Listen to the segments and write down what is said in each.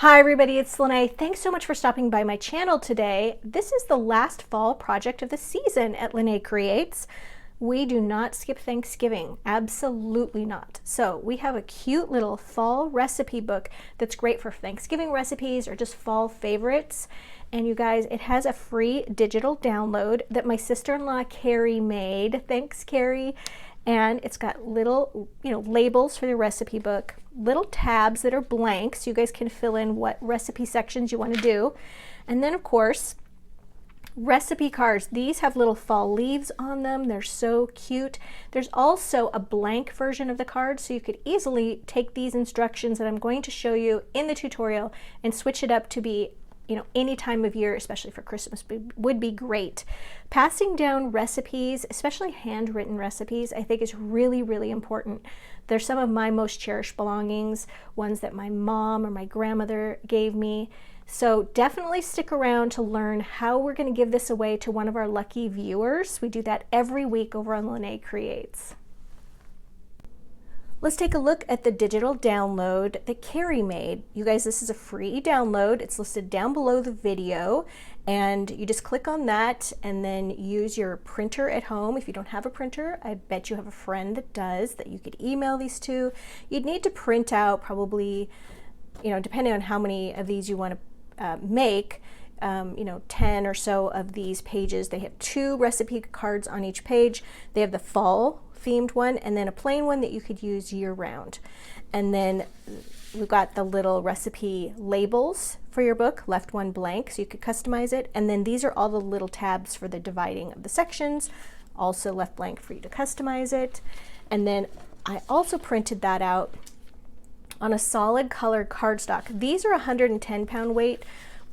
Hi everybody, it's Lene. Thanks so much for stopping by my channel today. This is the last fall project of the season at Lene Creates. We do not skip Thanksgiving, absolutely not. So we have a cute little fall recipe book that's great for Thanksgiving recipes or just fall favorites. And you guys, it has a free digital download that my sister-in-law Carrie made. Thanks, Carrie. And it's got little, labels for the recipe book, little tabs that are blank so you guys can fill in what recipe sections you want to do. And then of course, recipe cards. These have little fall leaves on them. They're so cute. There's also a blank version of the card, so you could easily take these instructions that I'm going to show you in the tutorial and switch it up to be any time of year, especially for Christmas, would be great. Passing down recipes, especially handwritten recipes, I think is really, really important. They're some of my most cherished belongings, ones that my mom or my grandmother gave me. So definitely stick around to learn how we're going to give this away to one of our lucky viewers. We do that every week over on Lene Creates. Let's take a look at the digital download that Carrie made. You guys, this is a free download. It's listed down below the video, and you just click on that and then use your printer at home. If you don't have a printer, I bet you have a friend that does, that you could email these to. You'd need to print out probably, depending on how many of these you want to make, 10 or so of these pages. They have 2 recipe cards on each page. They have the fall themed one and then a plain one that you could use year round. And then we've got the little recipe labels for your book, left one blank so you could customize it. And then these are all the little tabs for the dividing of the sections, also left blank for you to customize it. And then I also printed that out on a solid color cardstock. These are 110-pound weight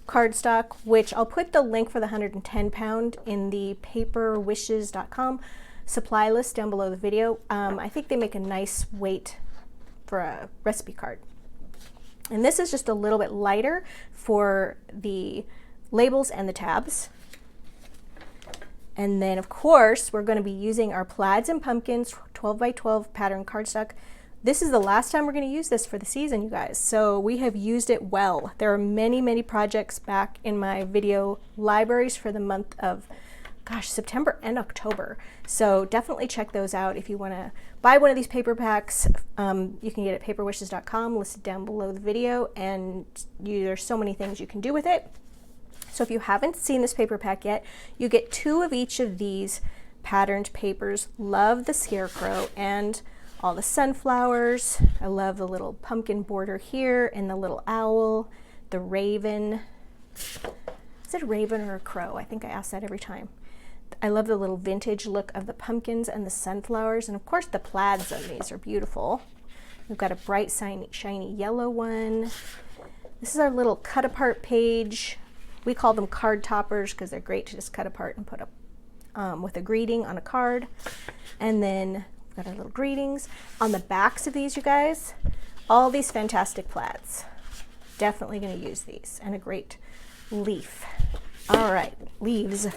cardstock, which I'll put the link for the 110-pound in the paperwishes.com supply list down below the video. I think they make a nice weight for a recipe card. And this is just a little bit lighter for the labels and the tabs. And then of course, we're going to be using our Plaids and Pumpkins 12 by 12 pattern cardstock. This is the last time we're going to use this for the season, you guys. So we have used it well. There are many, many projects back in my video libraries for the month of September and October. So definitely check those out. If you want to buy one of these paper packs, you can get it at paperwishes.com, listed down below the video, and there's so many things you can do with it. So if you haven't seen this paper pack yet, you get 2 of each of these patterned papers. Love the scarecrow and all the sunflowers. I love the little pumpkin border here and the little owl, the raven. Is it a raven or a crow? I think I ask that every time. I love the little vintage look of the pumpkins and the sunflowers, and of course the plaids on these are beautiful. We've got a bright shiny yellow one. This is our little cut apart page. We call them card toppers because they're great to just cut apart and put up with a greeting on a card. And then we've got our little greetings. On the backs of these, you guys, all these fantastic plaids. Definitely going to use these, and a great leaf. All right, leaves.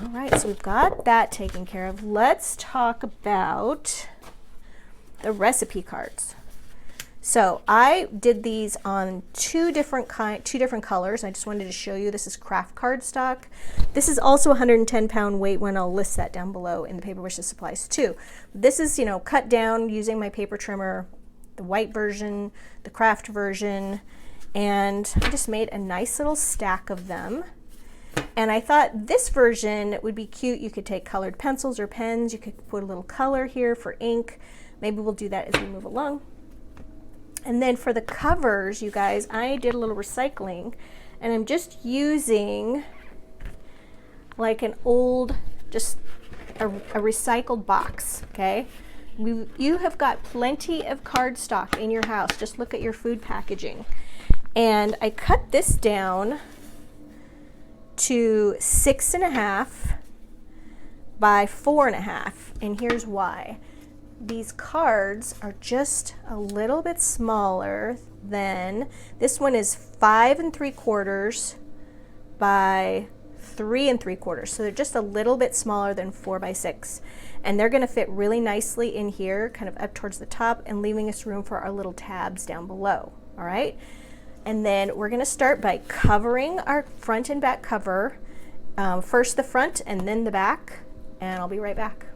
All right, so we've got that taken care of. Let's talk about the recipe cards. So I did these on two different colors. I just wanted to show you. This is craft cardstock. This is also 110-pound weight one. I'll list that down below in the Paper Wishes supplies too. This is, cut down using my paper trimmer, the white version, the craft version, and I just made a nice little stack of them. And I thought this version would be cute. You could take colored pencils or pens. You could put a little color here for ink. Maybe we'll do that as we move along. And then for the covers, you guys, I did a little recycling, and I'm just using like an old, just a recycled box, okay? You have got plenty of cardstock in your house. Just look at your food packaging. And I cut this down to 6.5 by 4.5, and here's why. These cards are just a little bit smaller than, this one is 5 3/4 by 3 3/4, so they're just a little bit smaller than 4 by 6, and they're going to fit really nicely in here, kind of up towards the top, and leaving us room for our little tabs down below. All right. And then we're going to start by covering our front and back cover. First the front and then the back, and I'll be right back.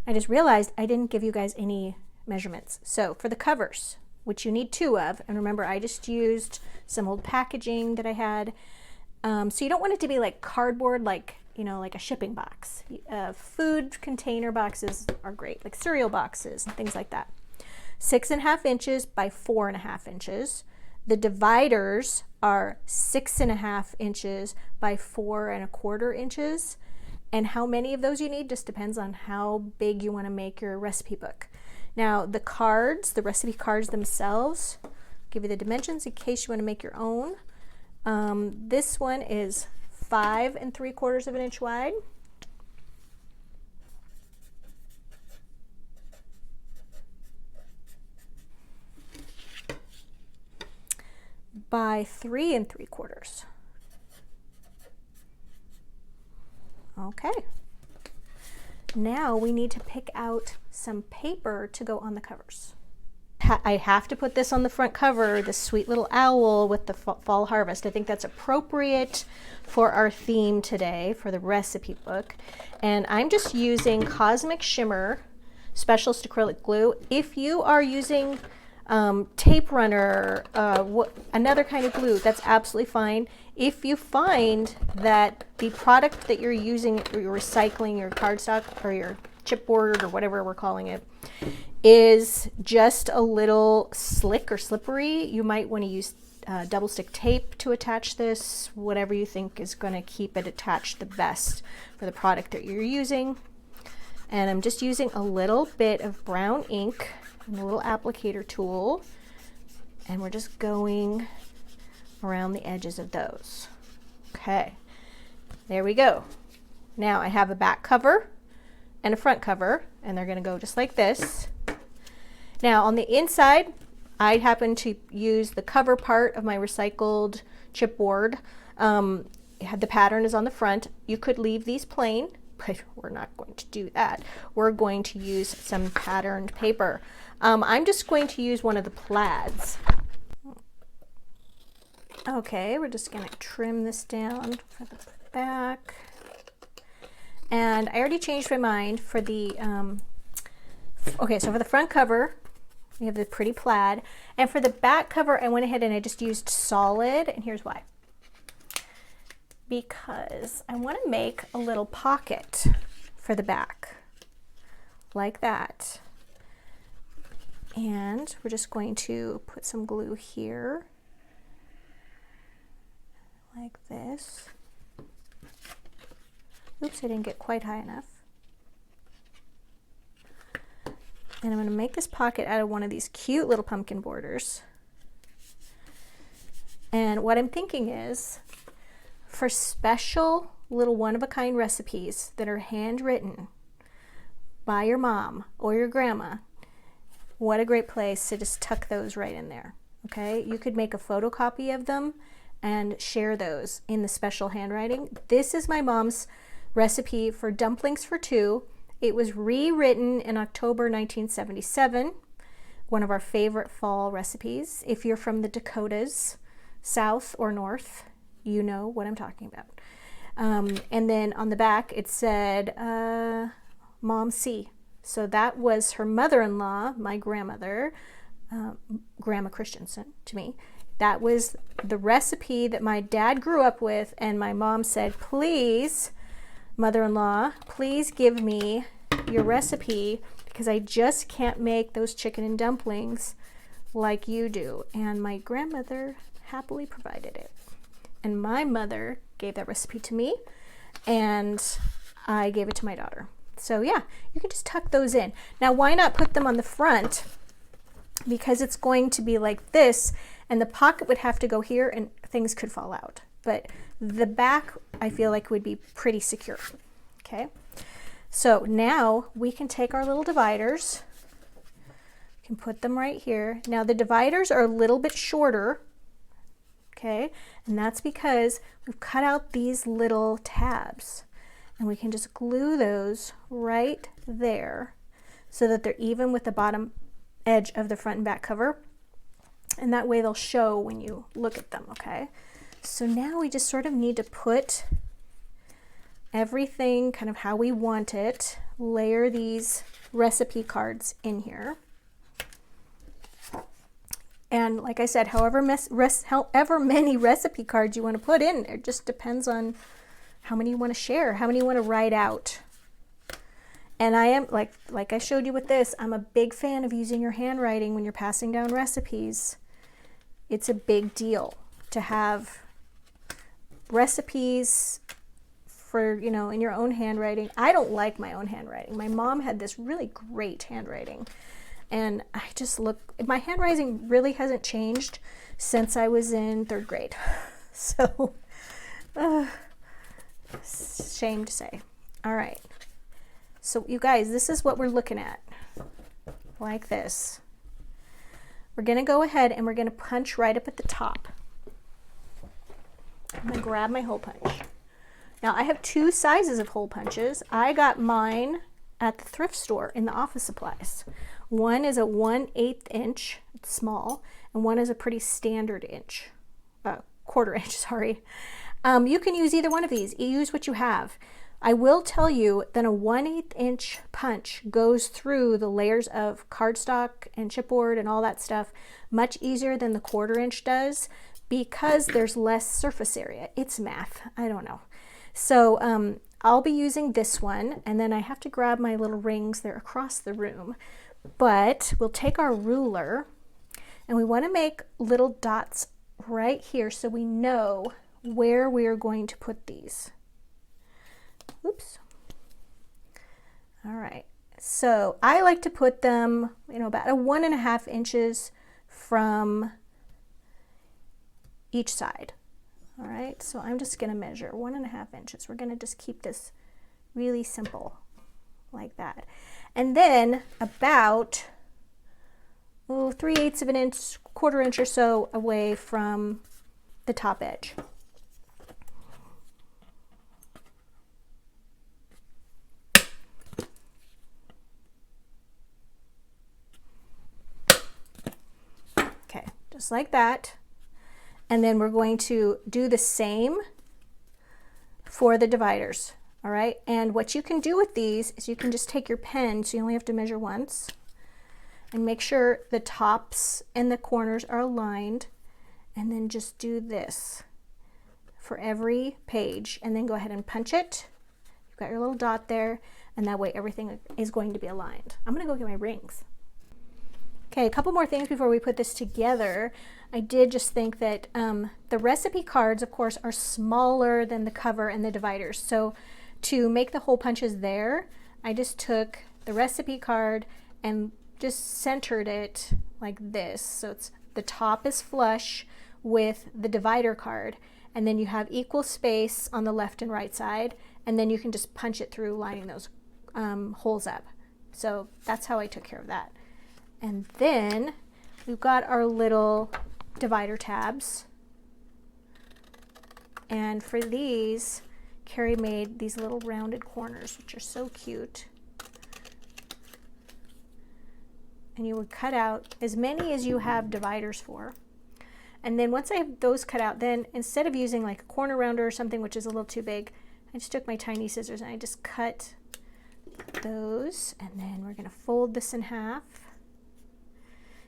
I just realized I didn't give you guys any measurements. So for the covers, which you need 2 of, and remember I just used some old packaging that I had. So you don't want it to be like cardboard, like, you know, like a shipping box. Food container boxes are great, like cereal boxes and things like that. 6.5 inches by 4.5 inches. The dividers are 6.5 inches by 4.25 inches. And how many of those you need just depends on how big you want to make your recipe book. Now the cards, the recipe cards themselves, give you the dimensions in case you want to make your own. This one is 5.75 inches wide. By 3.75. Okay. Now we need to pick out some paper to go on the covers. I have to put this on the front cover, this sweet little owl with the fall harvest. I think that's appropriate for our theme today for the recipe book. And I'm just using Cosmic Shimmer Specialist Acrylic Glue. If you are using tape runner, another kind of glue, that's absolutely fine. If you find that the product that you're using, or you're recycling, your cardstock or your chipboard or whatever we're calling it, is just a little slick or slippery, you might want to use double stick tape to attach this, whatever you think is going to keep it attached the best for the product that you're using. And I'm just using a little bit of brown ink and a little applicator tool, and we're just going around the edges of those. Okay, there we go. Now I have a back cover and a front cover, and they're going to go just like this. Now on the inside, I happen to use the cover part of my recycled chipboard. The pattern is on the front. You could leave these plain, but we're not going to do that. We're going to use some patterned paper. I'm just going to use one of the plaids. Okay, we're just going to trim this down for the back. And I already changed my mind for the, okay, so for the front cover, we have the pretty plaid. And for the back cover, I went ahead and I just used solid, and here's why. Because I want to make a little pocket for the back, like that. And we're just going to put some glue here, like this. Oops, I didn't get quite high enough. And I'm going to make this pocket out of one of these cute little pumpkin borders. And what I'm thinking is, for special little one-of-a-kind recipes that are handwritten by your mom or your grandma, what a great place to just tuck those right in there. Okay, you could make a photocopy of them and share those in the special handwriting. This is my mom's recipe for dumplings for 2. It was rewritten in October 1977, one of our favorite fall recipes. If you're from the Dakotas, south or north, you know what I'm talking about. And then on the back it said Mom C. So that was her mother-in-law, my grandmother, Grandma Christensen to me. That was the recipe that my dad grew up with, and my mom said, please, mother-in-law, please give me your recipe because I just can't make those chicken and dumplings like you do. And my grandmother happily provided it. And my mother gave that recipe to me, and I gave it to my daughter. So yeah, you can just tuck those in. Now, why not put them on the front? Because it's going to be like this, and the pocket would have to go here and things could fall out. But the back, I feel like, would be pretty secure. Okay, so now we can take our little dividers, can put them right here. Now the dividers are a little bit shorter, okay, and that's because we've cut out these little tabs, and we can just glue those right there so that they're even with the bottom edge of the front and back cover. And that way they'll show when you look at them, okay? So now we just sort of need to put everything kind of how we want it, layer these recipe cards in here. And like I said, however many recipe cards you want to put in, it just depends on how many you want to share, how many you want to write out. And I am, like I showed you with this, I'm a big fan of using your handwriting when you're passing down recipes. It's a big deal to have recipes for, you know, in your own handwriting. I don't like my own handwriting. My mom had this really great handwriting. And I just look, my handwriting really hasn't changed since I was in 3rd grade. So, shame to say. All right. So you guys, this is what we're looking at, like this. We're going to go ahead and we're going to punch right up at the top. I'm going to grab my hole punch. Now I have 2 sizes of hole punches. I got mine at the thrift store in the office supplies. One is a 1/8 inch, it's small, and one is a pretty standard inch, 1/4 inch, sorry. You can use either one of these. You use what you have. I will tell you that a 1/8 inch punch goes through the layers of cardstock and chipboard and all that stuff much easier than the 1/4 inch does because there's less surface area. It's math, I don't know. So I'll be using this one, and then I have to grab my little rings. They're across the room. But we'll take our ruler, and we want to make little dots right here so we know where we are going to put these. Oops. All right. So I like to put them, you know, about 1.5 inches from each side. All right. So I'm just going to measure 1.5 inches. We're going to just keep this really simple like that. And then about 3/8 of an inch, 1/4 inch or so away from the top edge. Okay, just like that. And then we're going to do the same for the dividers. All right, and what you can do with these is you can just take your pen, so you only have to measure once, and make sure the tops and the corners are aligned, and then just do this for every page, and then go ahead and punch it. You've got your little dot there, and that way everything is going to be aligned. I'm gonna go get my rings. Okay, a couple more things before we put this together. I did just think that the recipe cards, of course, are smaller than the cover and the dividers. So to make the hole punches there, I just took the recipe card and just centered it like this. So it's the top is flush with the divider card, and then you have equal space on the left and right side, and then you can just punch it through, lining those holes up. So that's how I took care of that. And then we've got our little divider tabs, and for these, Carrie made these little rounded corners, which are so cute. And you would cut out as many as you have dividers for. And then once I have those cut out, then instead of using like a corner rounder or something, which is a little too big, I just took my tiny scissors and I just cut those. And then we're going to fold this in half.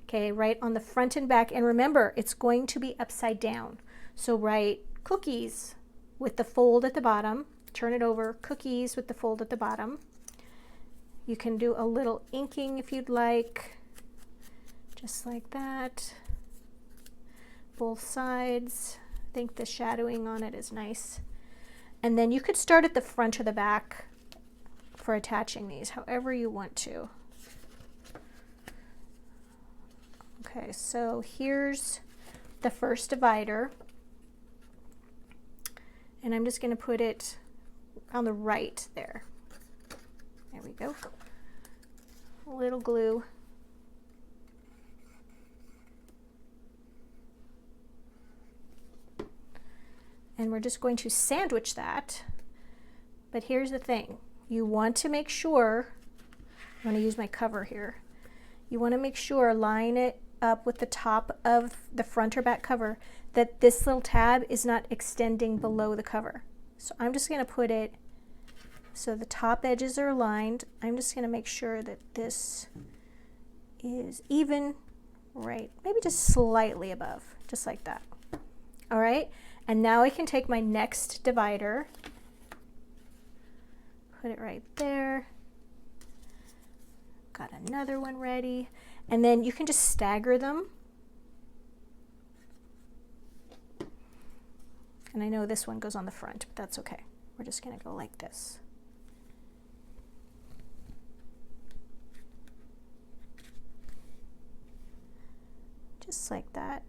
Okay, right on the front and back. And remember, it's going to be upside down. So write cookies with the fold at the bottom, turn it over, cookies with the fold at the bottom. You can do a little inking if you'd like, just like that. Both sides. I think the shadowing on it is nice. And then you could start at the front or the back for attaching these, however you want to. Okay, so here's the first divider. And I'm just going to put it on the right there. There we go. A little glue. And we're just going to sandwich that. But here's the thing. You want to make sure, I'm going to use my cover here. You want to make sure, line it up with the top of the front or back cover that this little tab is not extending below the cover. So I'm just going to put it so the top edges are aligned. I'm just going to make sure that this is even, right, maybe just slightly above, just like that. All right, and now I can take my next divider, put it right there. Got another one ready, and then you can just stagger them. And I know this one goes on the front, but that's okay. We're just going to go like this. Just like that.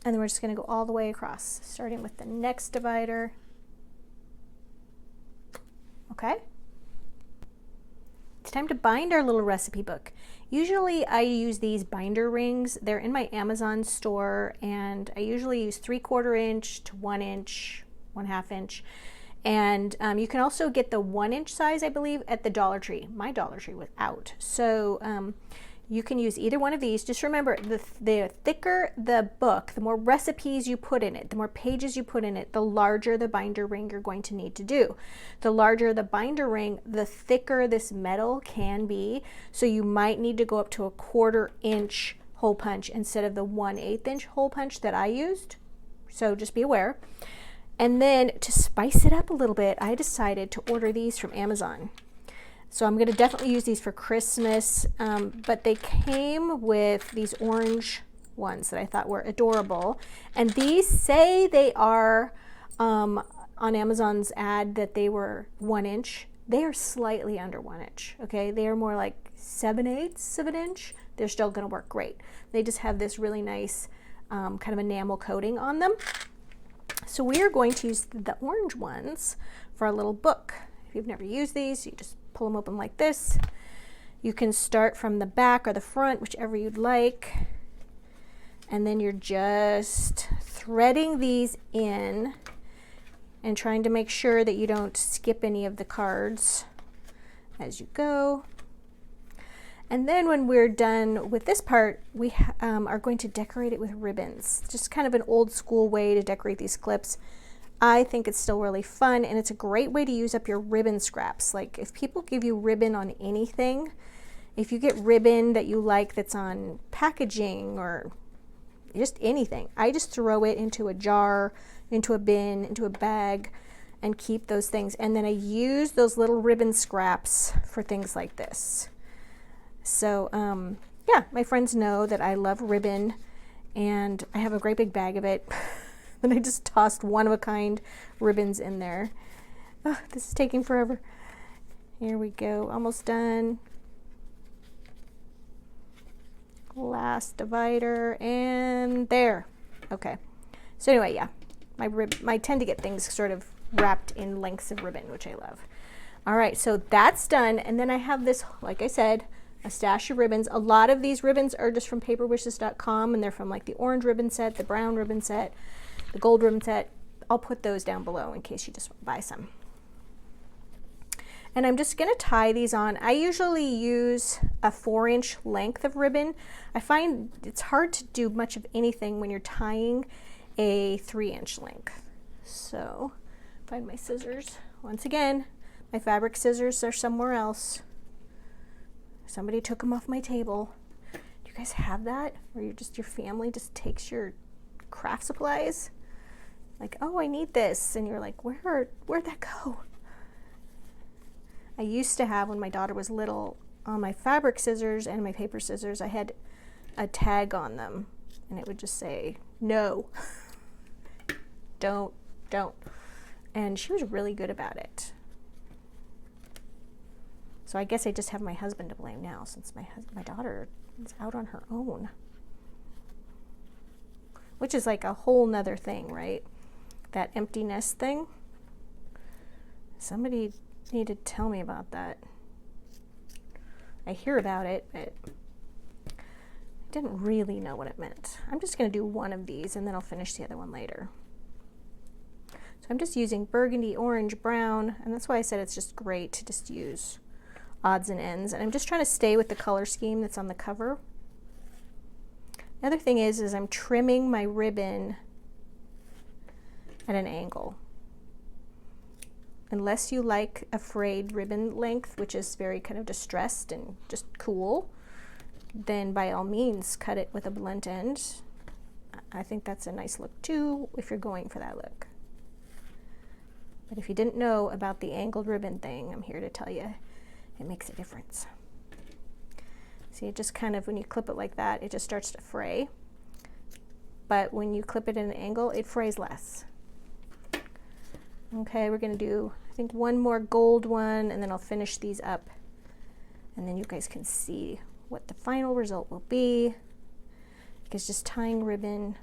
And then we're just going to go all the way across, starting with the next divider. Okay. It's time to bind our little recipe book. Usually I use these binder rings. They're in my Amazon store, and I usually use 3/4 inch to 1 inch, 1/2 inch. And you can also get the 1 inch size, I believe, at the Dollar Tree. My Dollar Tree was out. So you can use either one of these. Just remember, the thicker the book, the more recipes you put in it, the more pages you put in it, the larger the binder ring you're going to need to do. The larger the binder ring, the thicker this metal can be. So you might need to go up to a 1/4 inch hole punch instead of the 1/8 inch hole punch that I used. So just be aware. And then to spice it up a little bit, I decided to order these from Amazon. So I'm going to definitely use these for Christmas, but they came with these orange ones that I thought were adorable. And these say they are, on Amazon's ad, that they were 1 inch. They are slightly under 1 inch, okay? They are more like 7/8 of an inch. They're still going to work great. They just have this really nice kind of enamel coating on them. So we are going to use the orange ones for our little book. If you've never used these, you just pull them open like this. You can start from the back or the front, whichever you'd like. And then you're just threading these in and trying to make sure that you don't skip any of the cards as you go. And then when we're done with this part, we are going to decorate it with ribbons. Just kind of an old school way to decorate these clips. I think it's still really fun, and it's a great way to use up your ribbon scraps. Like if people give you ribbon on anything, if you get ribbon that you like that's on packaging or just anything, I just throw it into a jar, into a bin, into a bag, and keep those things. And then I use those little ribbon scraps for things like this. So yeah, my friends know that I love ribbon, and I have a great big bag of it. And I just tossed one-of-a-kind ribbons in there. Oh, this is taking forever. Here we go, almost done. Last divider, and there. Okay. So anyway, yeah, I tend to get things sort of wrapped in lengths of ribbon, which I love. All right, so that's done, and then I have this, like I said, a stash of ribbons. A lot of these ribbons are just from paperwishes.com, and they're from like the orange ribbon set, the brown ribbon set, the gold ribbon set. I'll put those down below in case you just want to buy some. And I'm just going to tie these on. I usually use a 4-inch length of ribbon. I find it's hard to do much of anything when you're tying a 3-inch length. So find my scissors. Once again, my fabric scissors are somewhere else. Somebody took them off my table. Do you guys have that? Where your family just takes your craft supplies? Like, oh, I need this. And you're like, where'd that go? I used to have, when my daughter was little, on my fabric scissors and my paper scissors, I had a tag on them. And it would just say, no, don't. And she was really good about it. So I guess I just have my husband to blame now, since my daughter is out on her own. Which is like a whole nother thing, right? That empty nest thing. Somebody needed to tell me about that. I hear about it, but I didn't really know what it meant. I'm just going to do one of these, and then I'll finish the other one later. So I'm just using burgundy, orange, brown, and that's why I said it's just great to just use odds and ends. And I'm just trying to stay with the color scheme that's on the cover. Another thing is I'm trimming my ribbon at an angle. Unless you like a frayed ribbon length, which is very kind of distressed and just cool, then by all means cut it with a blunt end. I think that's a nice look too if you're going for that look. But if you didn't know about the angled ribbon thing, I'm here to tell you it makes a difference. See, it just kind of, when you clip it like that, it just starts to fray. But when you clip it at an angle, it frays less. Okay, we're going to do, I think, one more gold one, and then I'll finish these up. And then you guys can see what the final result will be, because just tying ribbon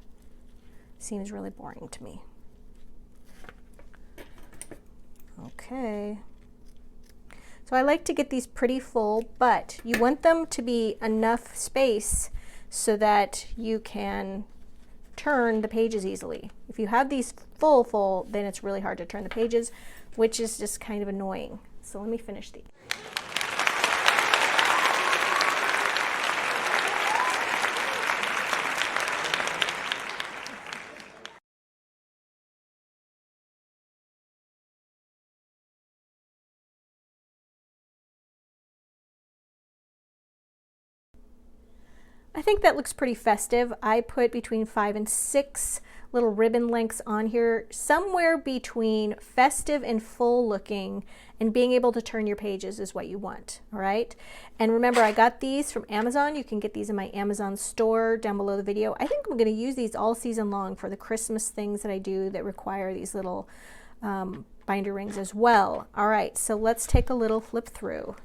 seems really boring to me. Okay. So I like to get these pretty full, but you want them to be enough space so that you can turn the pages easily. If you have these full, then it's really hard to turn the pages, which is just kind of annoying. So let me finish these. I think that looks pretty festive. I put between 5 and 6 little ribbon lengths on here, somewhere between festive and full looking, and being able to turn your pages is what you want, all right? And remember, I got these from Amazon. You can get these in my Amazon store down below the video. I think I'm gonna use these all season long for the Christmas things that I do that require these little binder rings as well. All right, so let's take a little flip through.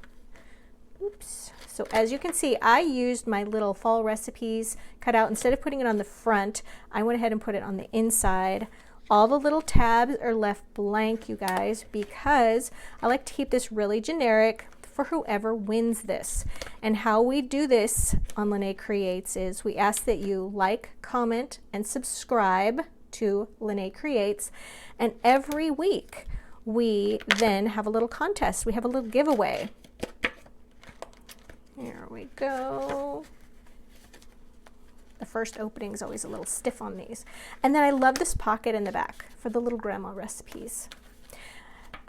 Oops. So as you can see, I used my little fall recipes cut out. Instead of putting it on the front, I went ahead and put it on the inside. All the little tabs are left blank, you guys, because I like to keep this really generic for whoever wins this. And how we do this on Lene Creates is we ask that you like, comment, and subscribe to Lene Creates. And every week, we then have a little contest. We have a little giveaway. Here we go. The first opening is always a little stiff on these. And then I love this pocket in the back for the little grandma recipes.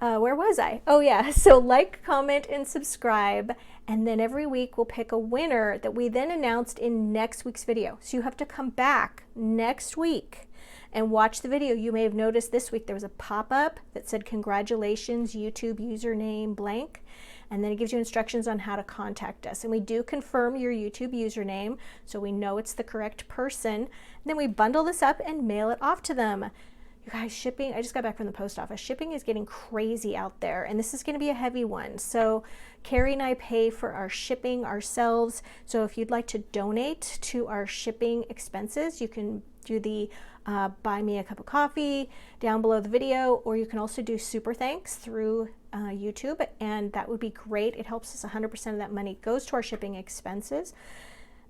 Where was I? Oh yeah, so like, comment, and subscribe. And then every week we'll pick a winner that we then announced in next week's video. So you have to come back next week and watch the video. You may have noticed this week there was a pop-up that said, congratulations, YouTube username blank. And then it gives you instructions on how to contact us. And we do confirm your YouTube username, so we know it's the correct person. And then we bundle this up and mail it off to them. You guys, shipping, I just got back from the post office. Shipping is getting crazy out there, and this is gonna be a heavy one. So Carrie and I pay for our shipping ourselves. So if you'd like to donate to our shipping expenses, you can do the buy me a cup of coffee down below the video, or you can also do super thanks through YouTube, and that would be great. It helps us. 100% of that money goes to our shipping expenses.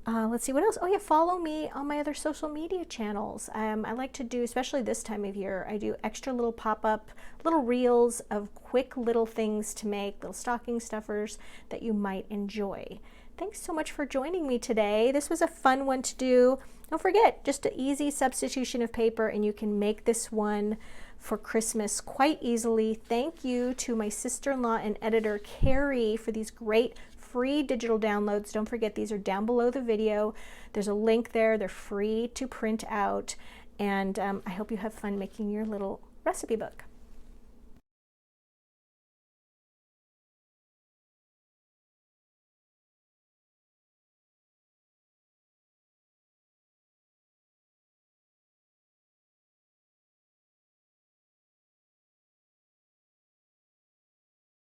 Let's see what else. Oh yeah, follow me on my other social media channels. I like to do, especially this time of year, I do extra little pop-up, little reels of quick little things to make, little stocking stuffers that you might enjoy. Thanks so much for joining me today. This was a fun one to do. Don't forget, just an easy substitution of paper, and you can make this one for Christmas quite easily. Thank you to my sister-in-law and editor, Carrie, for these great free digital downloads. Don't forget, these are down below the video. There's a link there. They're free to print out. And I hope you have fun making your little recipe book.